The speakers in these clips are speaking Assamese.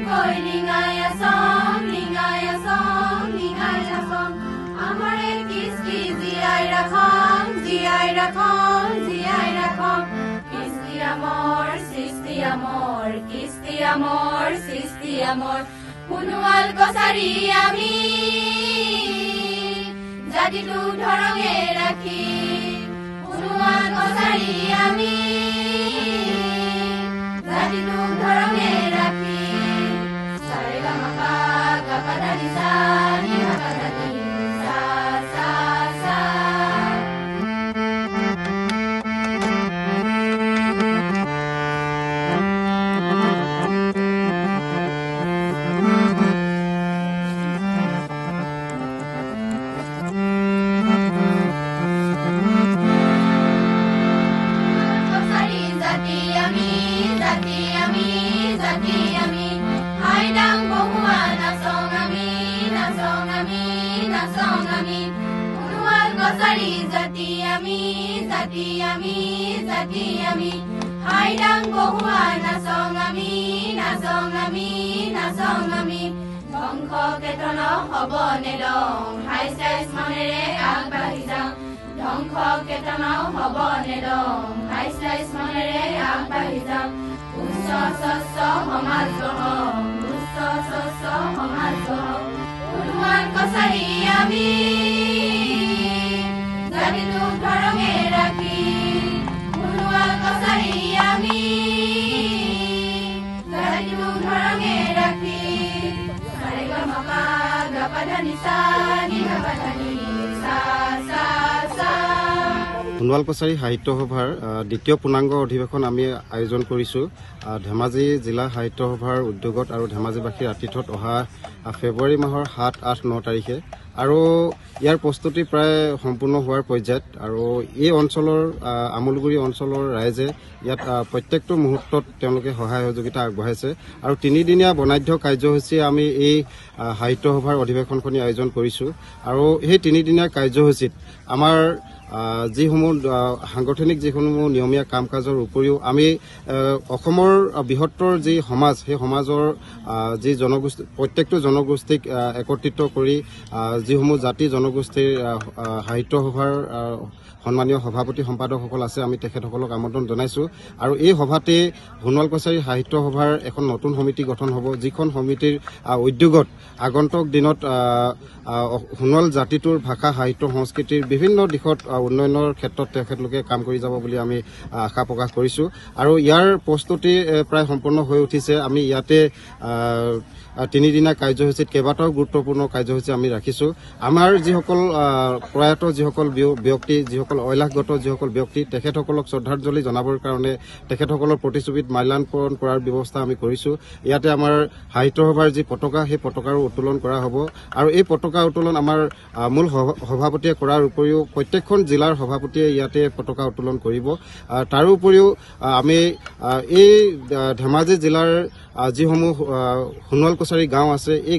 koi lingaya song, amare kiski ziai rakhom, kisti amor, sisti amor, Punual kosari ami, jadi tu dhorongge rakhi, Punual kosari ami, jadi tu dhorongge rakhi, saregama pa da ni sa ni pa da ni sa sa sa. Zati ami, haidang bohua nasong ami, dhongkho ketono hobo nedong, hai size monere agbahi jang, dhongkho ketono hobo nedong, hai size monere agbahi jang, usso sosso homaz goho, Punual kosari ami, jadi tu dhorongge rakhi, Punual kosari ami, jadi tu dhorongge rakhi, saregama pa da ni sa ni pa da ni sa sa sa. Punual kosari সাহিত্য সভাৰ দ্বিতীয় পূৰ্ণাংগ অধিৱেশন আমি আয়োজন কৰিছোঁ ধেমাজি জিলা সাহিত্য সভাৰ উদ্যোগত আৰু ধেমাজিবাসীৰ আতিথ্যত অহা ফেব্ৰুৱাৰী মাহৰ 7, 8, 9 তাৰিখে আৰু ইয়াৰ প্ৰস্তুতি প্ৰায় সম্পূৰ্ণ হোৱাৰ পৰ্যায়ত আৰু এই অঞ্চলৰ আমুলগুৰি অঞ্চলৰ ৰাইজে ইয়াত প্ৰত্যেকটো মুহূৰ্তত তেওঁলোকে সহায় সহযোগিতা আগবঢ়াইছে আৰু 3 দিনীয়া বনাঢ্য কাৰ্যসূচী আমি এই সাহিত্য সভাৰ অধিৱেশনখনি আয়োজন কৰিছোঁ আৰু এই 3 দিনীয়া কাৰ্যসূচীত আমাৰ যিসমূহ সাংগঠনিক যিসমূহ নিয়মীয়া কাম কাজৰ উপৰিও আমি অসমৰ বৃহত্তৰ যি সমাজ সেই সমাজৰ যি জনগোষ্ঠী প্ৰত্যেকটো জনগোষ্ঠীক একত্ৰিত কৰি যিসমূহ জাতি জনগোষ্ঠীৰ সাহিত্য সভাৰ সন্মানীয় সভাপতি সম্পাদকসকল আছে আমি তেখেতসকলক আমন্ত্ৰণ জনাইছোঁ আৰু এই সভাতে সোণোৱাল কছাৰী সাহিত্য সভাৰ এখন নতুন সমিতি গঠন হ'ব যিখন সমিতিৰ উদ্যোগত আগন্তুক দিনত সোণোৱাল জাতিটোৰ ভাষা সাহিত্য সংস্কৃতিৰ বিভিন্ন দিশত উন্নয়নৰ ক্ষেত্ৰত তেখেতলোকে কাম কৰি যাব বুলি আমি আশা প্ৰকাশ কৰিছোঁ আৰু ইয়াৰ প্ৰস্তুতি প্ৰায় সম্পূৰ্ণ হৈ উঠিছে আমি ইয়াতে 3 দিনীয়া কাৰ্যসূচীত কেইবাটাও গুৰুত্বপূৰ্ণ কাৰ্যসূচী আমি ৰাখিছোঁ আমাৰ যিসকল প্ৰয়াত যিসকল ব্যক্তি যিসকল ঐলাসগত যিসকল ব্যক্তি তেখেতসকলক শ্ৰদ্ধাঞ্জলি জনাবৰ কাৰণে তেখেতসকলৰ প্ৰতিচ্ছবিত মাল্যাৰ্পণ কৰাৰ ব্যৱস্থা আমি কৰিছোঁ ইয়াতে আমাৰ সাহিত্য সভাৰ যি পতাকা সেই পতাকাৰো উত্তোলন কৰা হ'ব আৰু এই পতাকা উত্তোলন আমাৰ মূল সভাপতিয়ে কৰাৰ উপৰিও প্ৰত্যেকখন জিলাৰ সভাপতিয়ে ইয়াতে পতাকা উত্তোলন কৰিব তাৰ উপৰিও আমি এই ধেমাজি জিলাৰ যিসমূহ সোণোৱাল কছাৰী গাঁও আছে এই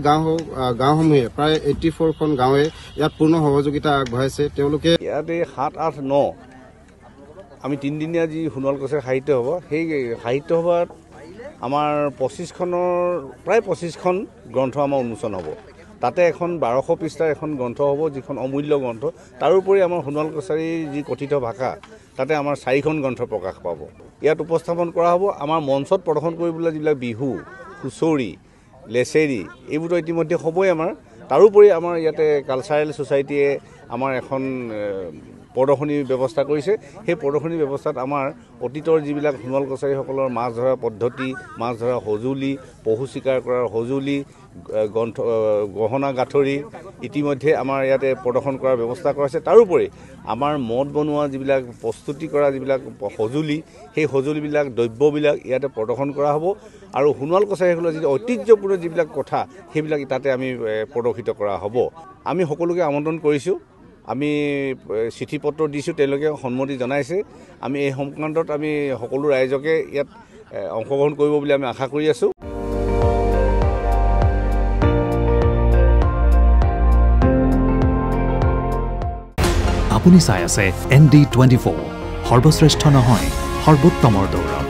গাঁওসমূহে প্ৰায় 84খন গাঁৱে ইয়াত পূৰ্ণ সহযোগিতা আগবঢ়াইছে তেওঁলোকে ইয়াতে 7, 8, 9 আমি 3 দিনীয়া যি সোণোৱাল কছাৰী সাহিত্য সভা সেই সাহিত্য সভাত আমাৰ 25খন গ্ৰন্থ আমাৰ উন্মোচন হ'ব তাতে এখন 1200 পৃষ্ঠাৰ এখন গ্ৰন্থ হ'ব যিখন অমূল্য গ্ৰন্থ তাৰোপৰি আমাৰ সোণোৱাল কছাৰীৰ যি কথিত ভাষা তাতে আমাৰ 4খন গ্ৰন্থ প্ৰকাশ পাব ইয়াত উপস্থাপন কৰা হ'ব আমাৰ মঞ্চত প্ৰদৰ্শন কৰিবলৈ যিবিলাক বিহু হুঁচৰি লেচেৰি এইবোৰতো ইতিমধ্যে হ'বই আমাৰ তাৰোপৰি আমাৰ ইয়াতে কালচাৰেল সোসাইটিয়ে আমাৰ এখন প্ৰদৰ্শনী ব্যৱস্থা কৰিছে সেই প্ৰদৰ্শনী ব্যৱস্থাত আমাৰ অতীতৰ যিবিলাক সোণোৱাল কছাৰীসকলৰ মাছ ধৰা পদ্ধতি মাছ ধৰা সঁজুলি পহু চিকাৰ কৰাৰ সঁজুলি গ্ৰন্থ গহনা গাঁথৰি ইতিমধ্যে আমাৰ ইয়াতে প্ৰদৰ্শন কৰাৰ ব্যৱস্থা কৰা হৈছে তাৰোপৰি আমাৰ মদ বনোৱা যিবিলাক প্ৰস্তুতি কৰা যিবিলাক সঁজুলি সেই সঁজুলিবিলাক দ্ৰব্যবিলাক ইয়াতে প্ৰদৰ্শন কৰা হ'ব আৰু সোণোৱাল কছাৰীসকলৰ যি ঐতিহ্যপূৰ্ণ যিবিলাক কথা সেইবিলাক তাতে আমি প্ৰদৰ্শিত কৰা হ'ব আমি সকলোকে আমন্ত্ৰণ কৰিছোঁ আমি চিঠি পত্ৰ দিছোঁ তেওঁলোকে সন্মতি জনাইছে আমি এই সংক্ৰান্তত আমি সকলো ৰাইজকে ইয়াত অংশগ্ৰহণ কৰিব বুলি আমি আশা কৰি আছোঁ আপুনি চাই আছে ND24 সৰ্বশ্ৰেষ্ঠ নহয় সৰ্বোত্তমৰ দৌৰ